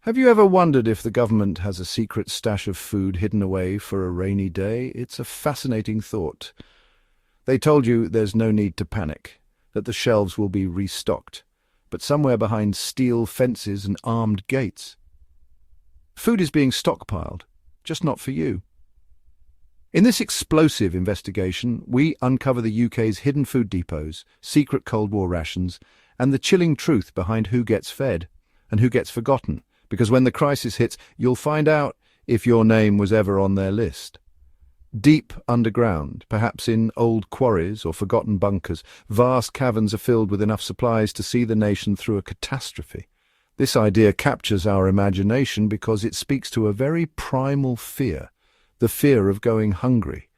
Have you ever wondered if the government has a secret stash of food hidden away for a rainy day? It's a fascinating thought. They told you there's no need to panic, that the shelves will be restocked, but somewhere behind steel fences and armed gates, food is being stockpiled, just not for you. In this explosive investigation, we uncover the UK's hidden food depots, secret Cold War rations, and the chilling truth behind who gets fed and who gets forgotten. Because when the crisis hits, you'll find out if your name was ever on their list. Deep underground, perhaps in old quarries or forgotten bunkers, vast caverns are filled with enough supplies to see the nation through a catastrophe. This idea captures our imagination because it speaks to a very primal fear, the fear of going hungry.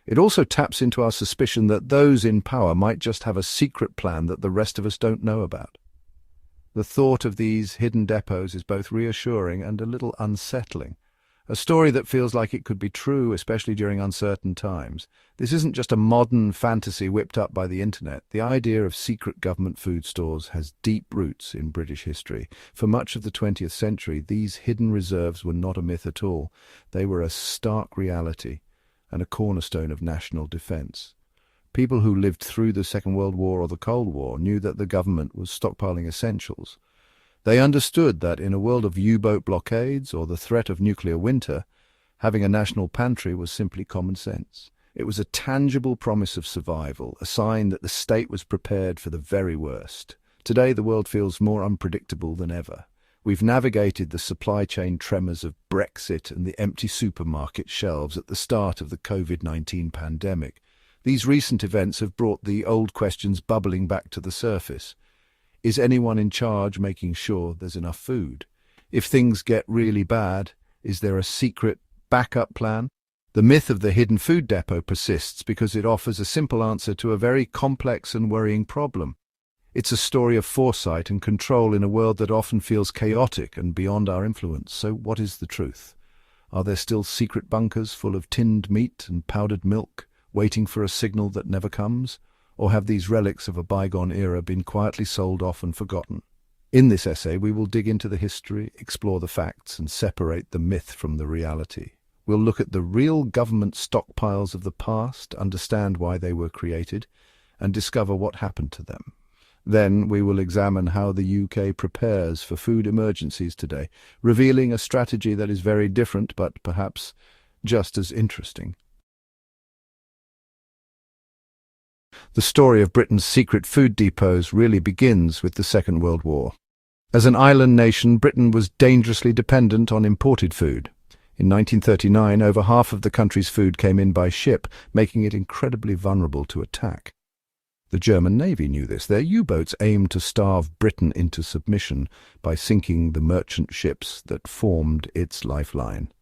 It also taps into our suspicion that those in power might just have a secret plan that the rest of us don't know about. The thought of these hidden depots is both reassuring and a little unsettling. A story that feels like it could be true, especially during uncertain times. This isn't just a modern fantasy whipped up by the internet. The idea of secret government food stores has deep roots in British history. For much of the 20th century, these hidden reserves were not a myth at all. They were a stark reality and a cornerstone of national defence. People who lived through the Second World War or the Cold War knew that the government was stockpiling essentials. They understood that in a world of U-boat blockades or the threat of nuclear winter, having a national pantry was simply common sense. It was a tangible promise of survival, a sign that the state was prepared for the very worst. Today, the world feels more unpredictable than ever. We've navigated the supply chain tremors of Brexit and the empty supermarket shelves at the start of the COVID-19 pandemic. These recent events have brought the old questions bubbling back to the surface. Is anyone in charge making sure there's enough food? If things get really bad, is there a secret backup plan? The myth of the hidden food depot persists because it offers a simple answer to a very complex and worrying problem. It's a story of foresight and control in a world that often feels chaotic and beyond our influence. So what is the truth? Are there still secret bunkers full of tinned meat and powdered milk, waiting for a signal that never comes? Or have these relics of a bygone era been quietly sold off and forgotten? In this essay, we will dig into the history, explore the facts, and separate the myth from the reality. We'll look at the real government stockpiles of the past, understand why they were created, and discover what happened to them. Then we will examine how the UK prepares for food emergencies today, revealing a strategy that is very different but perhaps just as interesting. The story of Britain's secret food depots really begins with the Second World War. As an island nation, Britain was dangerously dependent on imported food. In 1939, over half of the country's food came in by ship, making it incredibly vulnerable to attack. The German Navy knew this. Their U-boats aimed to starve Britain into submission by sinking the merchant ships that formed its lifeline.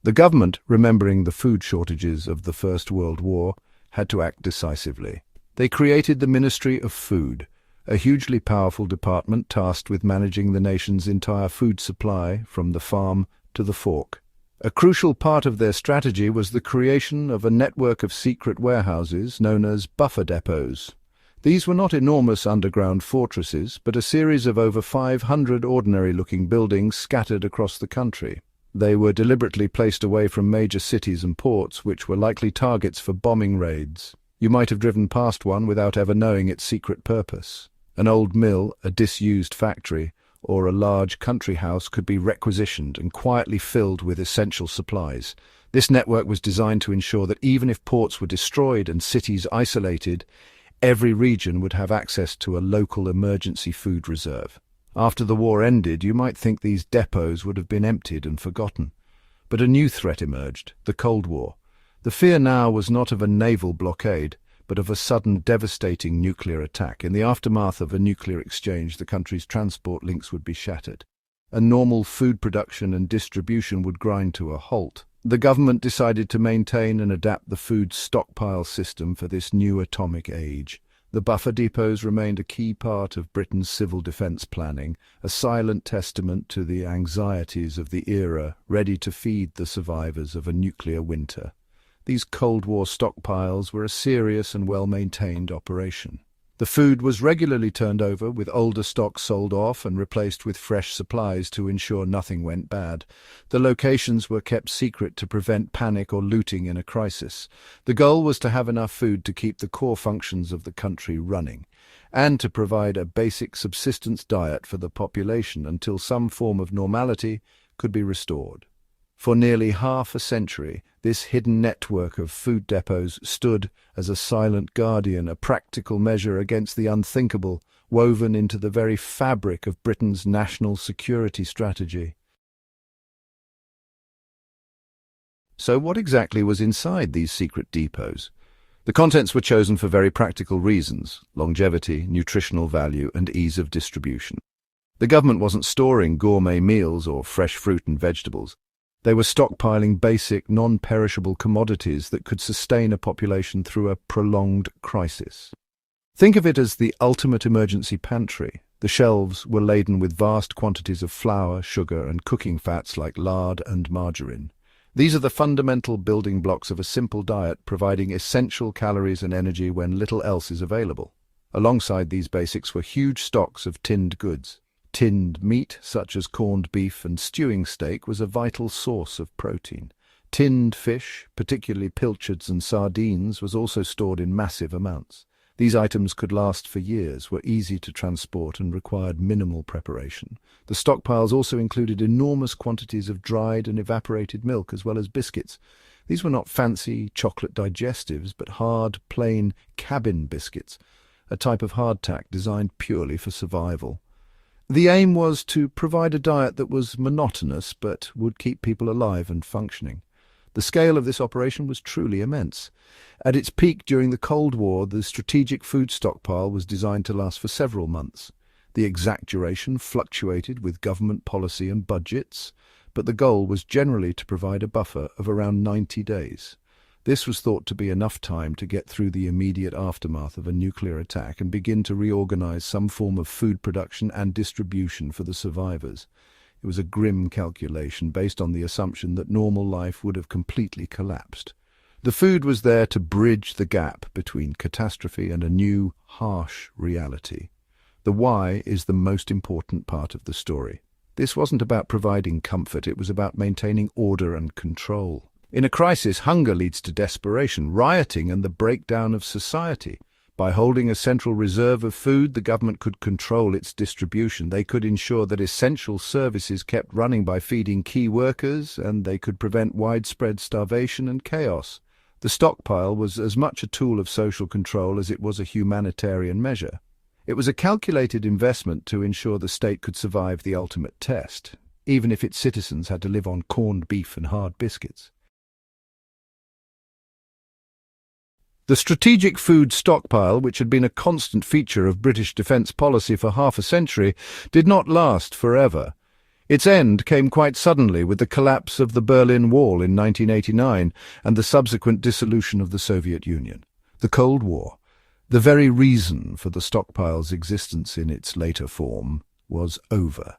The government, remembering the food shortages of the First World War, had to act decisively. They created the Ministry of Food, a hugely powerful department tasked with managing the nation's entire food supply from the farm to the fork. A crucial part of their strategy was the creation of a network of secret warehouses known as buffer depots. These were not enormous underground fortresses, but a series of over 500 ordinary-looking buildings scattered across the country. They were deliberately placed away from major cities and ports, which were likely targets for bombing raids. You might have driven past one without ever knowing its secret purpose. An old mill, a disused factory, or a large country house could be requisitioned and quietly filled with essential supplies. This network was designed to ensure that even if ports were destroyed and cities isolated, every region would have access to a local emergency food reserve. After the war ended, you might think these depots would have been emptied and forgotten. But a new threat emerged, the Cold War. The fear now was not of a naval blockade, but of a sudden devastating nuclear attack. In the aftermath of a nuclear exchange, the country's transport links would be shattered. And normal food production and distribution would grind to a halt. The government decided to maintain and adapt the food stockpile system for this new atomic age. The buffer depots remained a key part of Britain's civil defence planning, a silent testament to the anxieties of the era, ready to feed the survivors of a nuclear winter. These Cold War stockpiles were a serious and well-maintained operation. The food was regularly turned over, with older stocks sold off and replaced with fresh supplies to ensure nothing went bad. The locations were kept secret to prevent panic or looting in a crisis. The goal was to have enough food to keep the core functions of the country running, and to provide a basic subsistence diet for the population until some form of normality could be restored. For nearly half a century, this hidden network of food depots stood as a silent guardian, a practical measure against the unthinkable, woven into the very fabric of Britain's national security strategy. So what exactly was inside these secret depots? The contents were chosen for very practical reasons: longevity, nutritional value, and ease of distribution. The government wasn't storing gourmet meals or fresh fruit and vegetables. They were stockpiling basic, non-perishable commodities that could sustain a population through a prolonged crisis. Think of it as the ultimate emergency pantry. The shelves were laden with vast quantities of flour, sugar, and cooking fats like lard and margarine. These are the fundamental building blocks of a simple diet, providing essential calories and energy when little else is available. Alongside these basics were huge stocks of tinned goods. Tinned meat, such as corned beef and stewing steak, was a vital source of protein. Tinned fish, particularly pilchards and sardines, was also stored in massive amounts. These items could last for years, were easy to transport, and required minimal preparation. The stockpiles also included enormous quantities of dried and evaporated milk, as well as biscuits. These were not fancy chocolate digestives, but hard, plain cabin biscuits, a type of hardtack designed purely for survival. The aim was to provide a diet that was monotonous but would keep people alive and functioning. The scale of this operation was truly immense. At its peak during the Cold War, the strategic food stockpile was designed to last for several months. The exact duration fluctuated with government policy and budgets, but the goal was generally to provide a buffer of around 90 days. This was thought to be enough time to get through the immediate aftermath of a nuclear attack and begin to reorganize some form of food production and distribution for the survivors. It was a grim calculation based on the assumption that normal life would have completely collapsed. The food was there to bridge the gap between catastrophe and a new, harsh reality. The why is the most important part of the story. This wasn't about providing comfort, it was about maintaining order and control. In a crisis, hunger leads to desperation, rioting, and the breakdown of society. By holding a central reserve of food, the government could control its distribution. They could ensure that essential services kept running by feeding key workers, and they could prevent widespread starvation and chaos. The stockpile was as much a tool of social control as it was a humanitarian measure. It was a calculated investment to ensure the state could survive the ultimate test, even if its citizens had to live on corned beef and hard biscuits. The strategic food stockpile, which had been a constant feature of British defence policy for half a century, did not last forever. Its end came quite suddenly with the collapse of the Berlin Wall in 1989 and the subsequent dissolution of the Soviet Union. The Cold War, the very reason for the stockpile's existence in its later form, was over.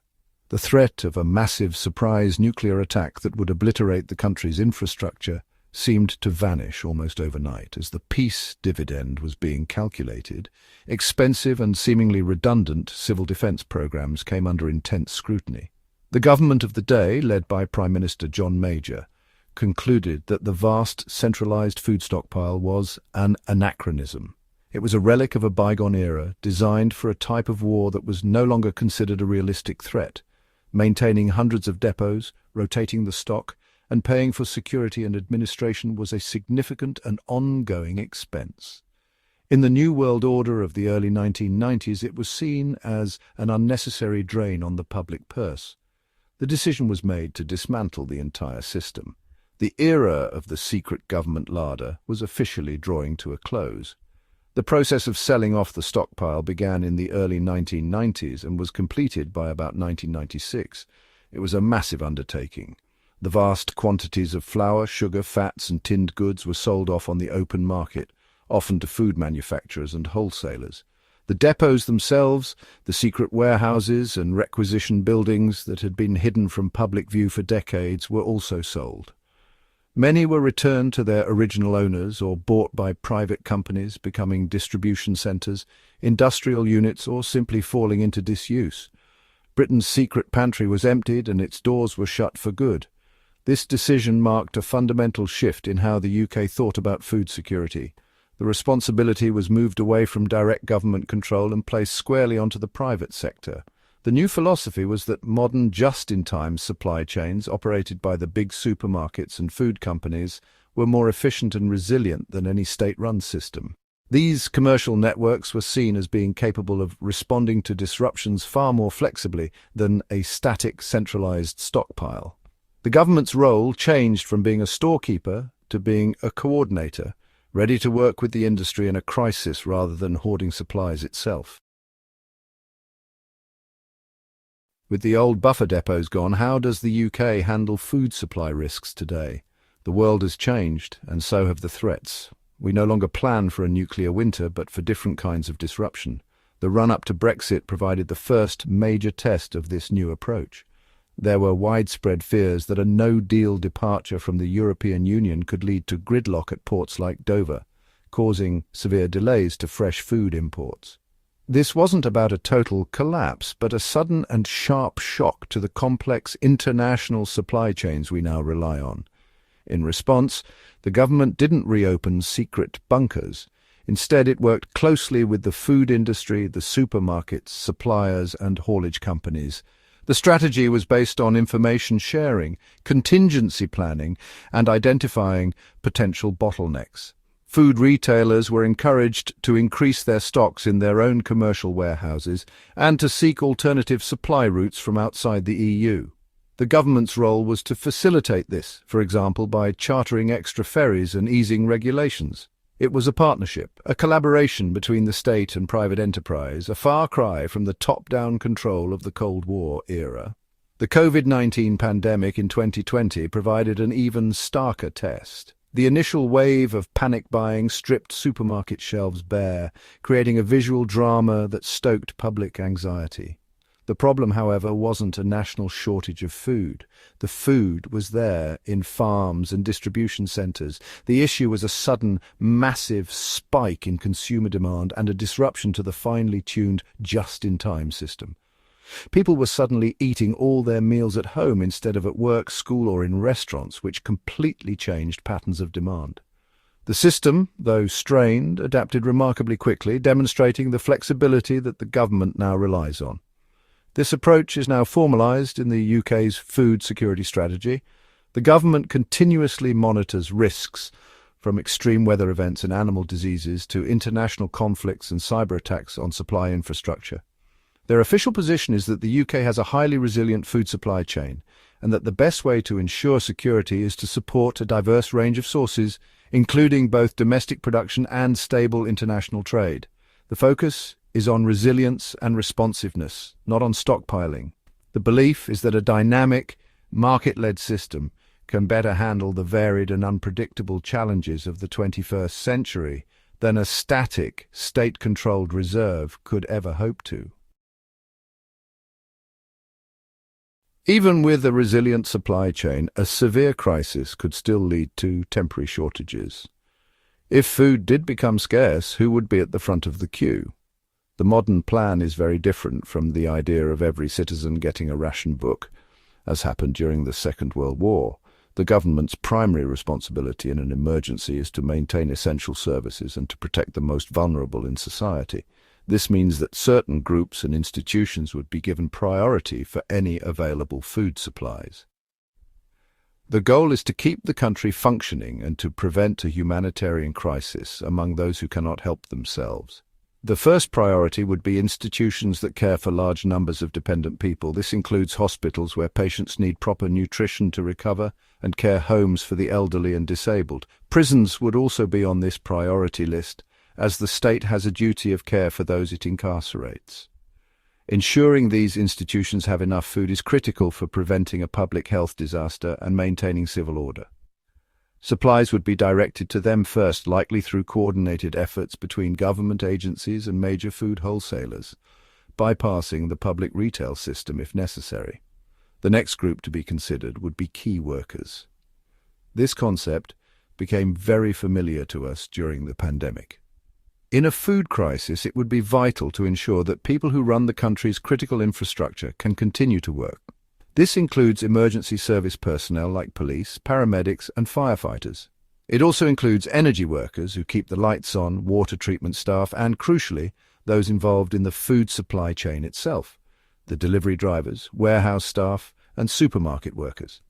The threat of a massive surprise nuclear attack that would obliterate the country's infrastructure seemed to vanish almost overnight. As the peace dividend was being calculated, expensive and seemingly redundant civil defence programmes came under intense scrutiny. The government of the day, led by Prime Minister John Major, concluded that the vast centralised food stockpile was an anachronism. It was a relic of a bygone era, designed for a type of war that was no longer considered a realistic threat. Maintaining hundreds of depots, rotating the stock, and paying for security and administration was a significant and ongoing expense. In the New World Order of the early 1990s, it was seen as an unnecessary drain on the public purse. The decision was made to dismantle the entire system. The era of the secret government larder was officially drawing to a close. The process of selling off the stockpile began in the early 1990s and was completed by about 1996. It was a massive undertaking. The vast quantities of flour, sugar, fats and tinned goods were sold off on the open market, often to food manufacturers and wholesalers. The depots themselves, the secret warehouses and requisition buildings that had been hidden from public view for decades, were also sold. Many were returned to their original owners or bought by private companies, becoming distribution centres, industrial units, or simply falling into disuse. Britain's secret pantry was emptied and its doors were shut for good. This decision marked a fundamental shift in how the UK thought about food security. The responsibility was moved away from direct government control and placed squarely onto the private sector. The new philosophy was that modern just-in-time supply chains operated by the big supermarkets and food companies were more efficient and resilient than any state-run system. These commercial networks were seen as being capable of responding to disruptions far more flexibly than a static, centralized stockpile. The government's role changed from being a storekeeper to being a coordinator, ready to work with the industry in a crisis rather than hoarding supplies itself. With the old buffer depots gone, how does the UK handle food supply risks today? The world has changed, and so have the threats. We no longer plan for a nuclear winter, but for different kinds of disruption. The run-up to Brexit provided the first major test of this new approach. There were widespread fears that a no-deal departure from the European Union could lead to gridlock at ports like Dover, causing severe delays to fresh food imports. This wasn't about a total collapse, but a sudden and sharp shock to the complex international supply chains we now rely on. In response, the government didn't reopen secret bunkers. Instead, it worked closely with the food industry, the supermarkets, suppliers, and haulage companies. The strategy was based on information sharing, contingency planning, and identifying potential bottlenecks. Food retailers were encouraged to increase their stocks in their own commercial warehouses and to seek alternative supply routes from outside the EU. The government's role was to facilitate this, for example, by chartering extra ferries and easing regulations. It was a partnership, a collaboration between the state and private enterprise, a far cry from the top-down control of the Cold War era. The COVID-19 pandemic in 2020 provided an even starker test. The initial wave of panic buying stripped supermarket shelves bare, creating a visual drama that stoked public anxiety. The problem, however, wasn't a national shortage of food. The food was there in farms and distribution centres. The issue was a sudden, massive spike in consumer demand and a disruption to the finely tuned just-in-time system. People were suddenly eating all their meals at home instead of at work, school, or in restaurants, which completely changed patterns of demand. The system, though strained, adapted remarkably quickly, demonstrating the flexibility that the government now relies on. This approach is now formalised in the UK's food security strategy. The government continuously monitors risks, from extreme weather events and animal diseases to international conflicts and cyber attacks on supply infrastructure. Their official position is that the UK has a highly resilient food supply chain, and that the best way to ensure security is to support a diverse range of sources, including both domestic production and stable international trade. The focus is on resilience and responsiveness, not on stockpiling. The belief is that a dynamic, market-led system can better handle the varied and unpredictable challenges of the 21st century than a static, state-controlled reserve could ever hope to. Even with a resilient supply chain, a severe crisis could still lead to temporary shortages. If food did become scarce, who would be at the front of the queue? The modern plan is very different from the idea of every citizen getting a ration book, as happened during the Second World War. The government's primary responsibility in an emergency is to maintain essential services and to protect the most vulnerable in society. This means that certain groups and institutions would be given priority for any available food supplies. The goal is to keep the country functioning and to prevent a humanitarian crisis among those who cannot help themselves. The first priority would be institutions that care for large numbers of dependent people. This includes hospitals where patients need proper nutrition to recover and care homes for the elderly and disabled. Prisons would also be on this priority list, as the state has a duty of care for those it incarcerates. Ensuring these institutions have enough food is critical for preventing a public health disaster and maintaining civil order. Supplies would be directed to them first, likely through coordinated efforts between government agencies and major food wholesalers, bypassing the public retail system if necessary. The next group to be considered would be key workers. This concept became very familiar to us during the pandemic. In a food crisis, it would be vital to ensure that people who run the country's critical infrastructure can continue to work. This includes emergency service personnel like police, paramedics, and firefighters. It also includes energy workers who keep the lights on, water treatment staff, and, crucially, those involved in the food supply chain itself, the delivery drivers, warehouse staff, and supermarket workers.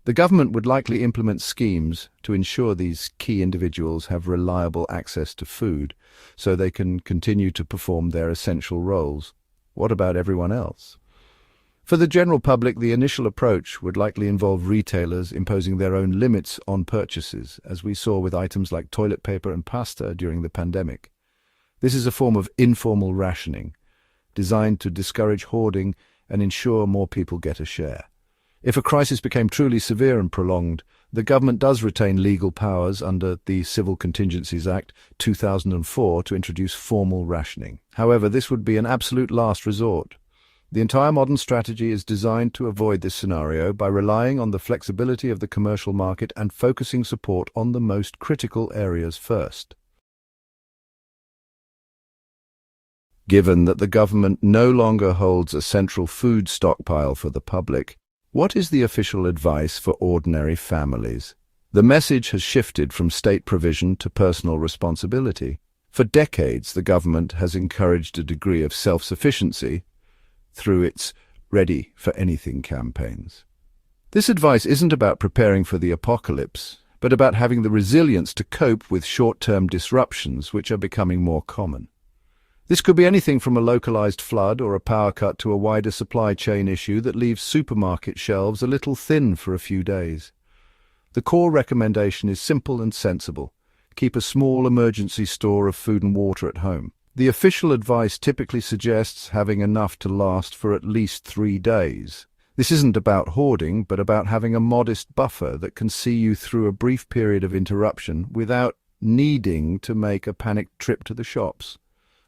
The government would likely implement schemes to ensure these key individuals have reliable access to food so they can continue to perform their essential roles. What about everyone else? For the general public, the initial approach would likely involve retailers imposing their own limits on purchases, as we saw with items like toilet paper and pasta during the pandemic. This is a form of informal rationing, designed to discourage hoarding and ensure more people get a share. If a crisis became truly severe and prolonged, the government does retain legal powers under the Civil Contingencies Act 2004 to introduce formal rationing. However, this would be an absolute last resort. The entire modern strategy is designed to avoid this scenario by relying on the flexibility of the commercial market and focusing support on the most critical areas first. Given that the government no longer holds a central food stockpile for the public, what is the official advice for ordinary families? The message has shifted from state provision to personal responsibility. For decades, the government has encouraged a degree of self-sufficiency through its ready-for-anything campaigns. This advice isn't about preparing for the apocalypse, but about having the resilience to cope with short-term disruptions which are becoming more common. This could be anything from a localized flood or a power cut to a wider supply chain issue that leaves supermarket shelves a little thin for a few days. The core recommendation is simple and sensible. Keep a small emergency store of food and water at home. The official advice typically suggests having enough to last for at least 3 days. This isn't about hoarding, but about having a modest buffer that can see you through a brief period of interruption without needing to make a panicked trip to the shops.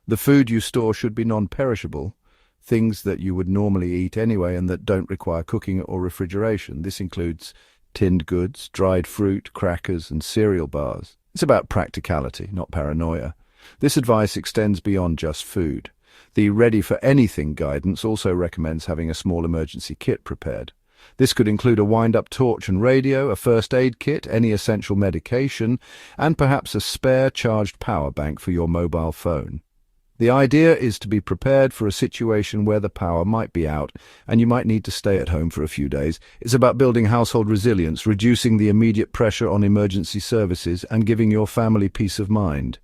The food you store should be non-perishable, things that you would normally eat anyway and that don't require cooking or refrigeration. This includes tinned goods, dried fruit, crackers, and cereal bars. It's about practicality, not paranoia. This advice extends beyond just food. The ready-for-anything guidance also recommends having a small emergency kit prepared. This could include a wind-up torch and radio, a first aid kit, any essential medication, and perhaps a spare charged power bank for your mobile phone. The idea is to be prepared for a situation where the power might be out and you might need to stay at home for a few days. It's about building household resilience, reducing the immediate pressure on emergency services, and giving your family peace of mind.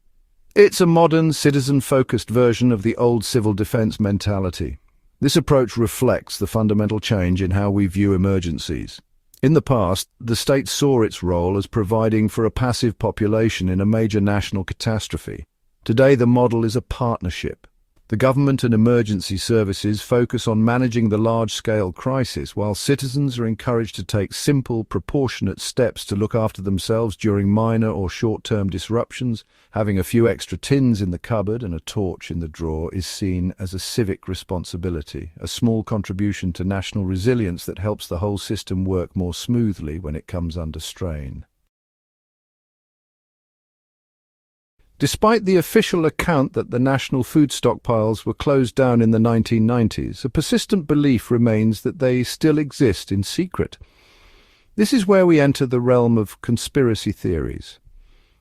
It's a modern, citizen-focused version of the old civil defense mentality. This approach reflects the fundamental change in how we view emergencies. In the past, the state saw its role as providing for a passive population in a major national catastrophe. Today, the model is a partnership. The government and emergency services focus on managing the large-scale crisis, while citizens are encouraged to take simple, proportionate steps to look after themselves during minor or short-term disruptions. Having a few extra tins in the cupboard and a torch in the drawer is seen as a civic responsibility, a small contribution to national resilience that helps the whole system work more smoothly when it comes under strain. Despite the official account that the national food stockpiles were closed down in the 1990s, a persistent belief remains that they still exist in secret. This is where we enter the realm of conspiracy theories.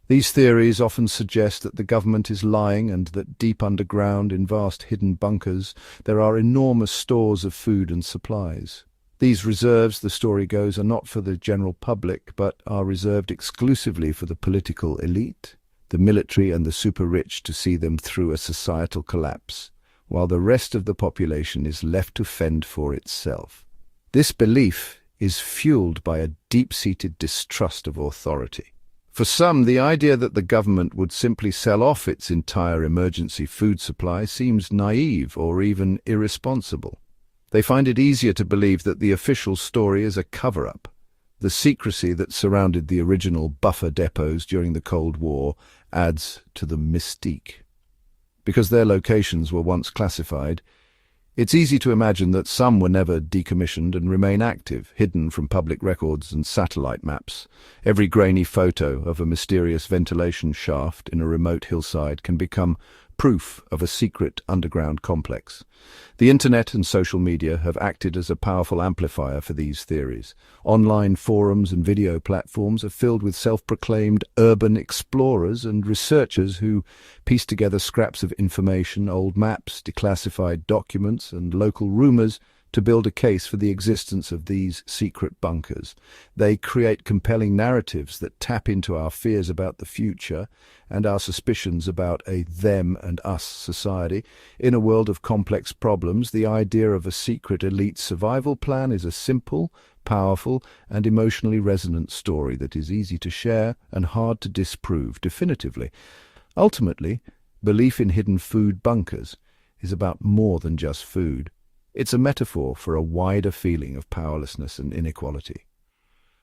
These theories often suggest that the government is lying and that deep underground, in vast hidden bunkers, there are enormous stores of food and supplies. These reserves, the story goes, are not for the general public, but are reserved exclusively for the political elite, the military and the super-rich to see them through a societal collapse, while the rest of the population is left to fend for itself. This belief is fueled by a deep-seated distrust of authority. For some, the idea that the government would simply sell off its entire emergency food supply seems naive or even irresponsible. They find it easier to believe that the official story is a cover-up. The secrecy that surrounded the original buffer depots during the Cold War adds to the mystique. Because their locations were once classified, It's easy to imagine that some were never decommissioned and remain active, hidden from public records and satellite maps. Every grainy photo of a mysterious ventilation shaft in a remote hillside can become proof of a secret underground complex. The internet and social media have acted as a powerful amplifier for these theories. Online forums and video platforms are filled with self-proclaimed urban explorers and researchers who piece together scraps of information, old maps, declassified documents, and local rumors to build a case for the existence of these secret bunkers. They create compelling narratives that tap into our fears about the future and our suspicions about a them and us society. In a world of complex problems, the idea of a secret elite survival plan is a simple, powerful, and emotionally resonant story that is easy to share and hard to disprove definitively. Ultimately, belief in hidden food bunkers is about more than just food. It's a metaphor for a wider feeling of powerlessness and inequality.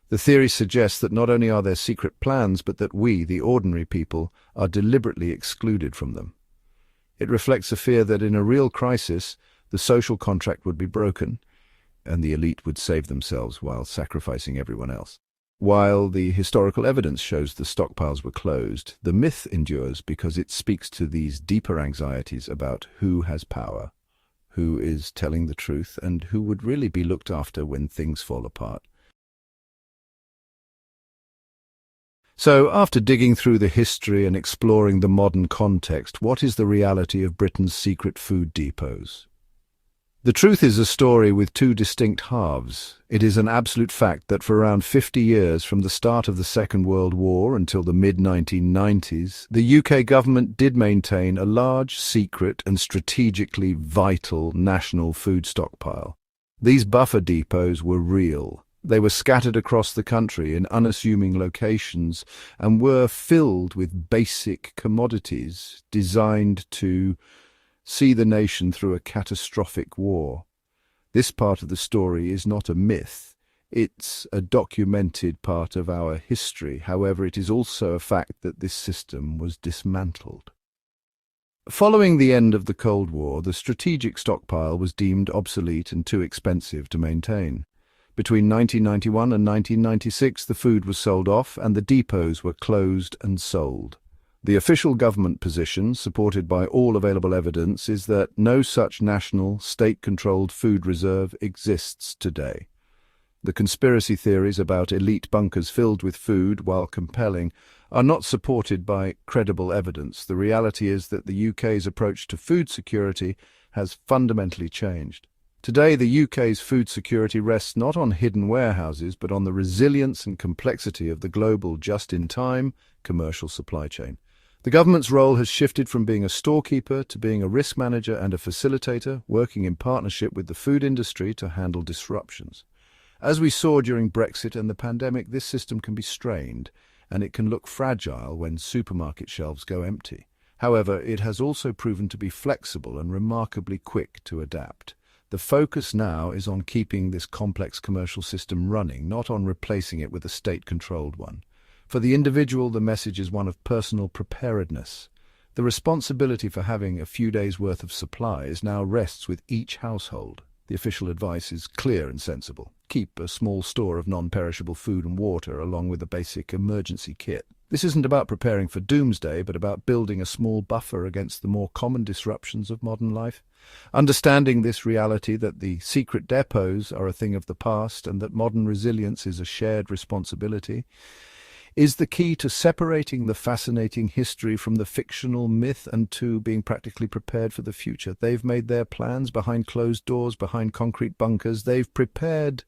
The theory suggests that not only are there secret plans, but that we, the ordinary people, are deliberately excluded from them. It reflects a fear that in a real crisis, the social contract would be broken, and the elite would save themselves while sacrificing everyone else. While the historical evidence shows the stockpiles were closed, the myth endures because it speaks to these deeper anxieties about who has power, who is telling the truth, and who would really be looked after when things fall apart. So, after digging through the history and exploring the modern context, what is the reality of Britain's secret food depots? The truth is a story with two distinct halves. It is an absolute fact that for around 50 years, from the start of the Second World War until the mid-1990s, the UK government did maintain a large, secret and strategically vital national food stockpile. These buffer depots were real. They were scattered across the country in unassuming locations and were filled with basic commodities designed to see the nation through a catastrophic war. This part of the story is not a myth. It's a documented part of our history. However, it is also a fact that this system was dismantled. Following the end of the Cold War, the strategic stockpile was deemed obsolete and too expensive to maintain. Between 1991 and 1996, the food was sold off and the depots were closed and sold. The official government position, supported by all available evidence, is that no such national, state-controlled food reserve exists today. The conspiracy theories about elite bunkers filled with food, while compelling, are not supported by credible evidence. The reality is that the UK's approach to food security has fundamentally changed. Today, the UK's food security rests not on hidden warehouses, but on the resilience and complexity of the global just-in-time commercial supply chain. The government's role has shifted from being a storekeeper to being a risk manager and a facilitator, working in partnership with the food industry to handle disruptions. As we saw during Brexit and the pandemic, this system can be strained, and it can look fragile when supermarket shelves go empty. However, it has also proven to be flexible and remarkably quick to adapt. The focus now is on keeping this complex commercial system running, not on replacing it with a state-controlled one. For the individual, the message is one of personal preparedness. The responsibility for having a few days' worth of supplies now rests with each household. The official advice is clear and sensible. Keep a small store of non-perishable food and water along with a basic emergency kit. This isn't about preparing for doomsday, but about building a small buffer against the more common disruptions of modern life. Understanding this reality that the secret depots are a thing of the past and that modern resilience is a shared responsibility is the key to separating the fascinating history from the fictional myth and to being practically prepared for the future. They've made their plans behind closed doors, behind concrete bunkers. They've prepared,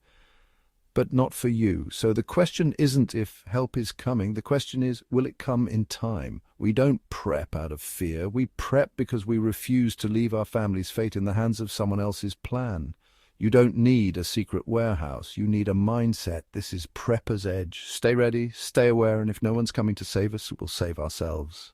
but not for you. So the question isn't if help is coming. The question is, will it come in time? We don't prep out of fear. We prep because we refuse to leave our family's fate in the hands of someone else's plan. You don't need a secret warehouse. You need a mindset. This is prepper's edge. Stay ready, stay aware, and if no one's coming to save us, we'll save ourselves.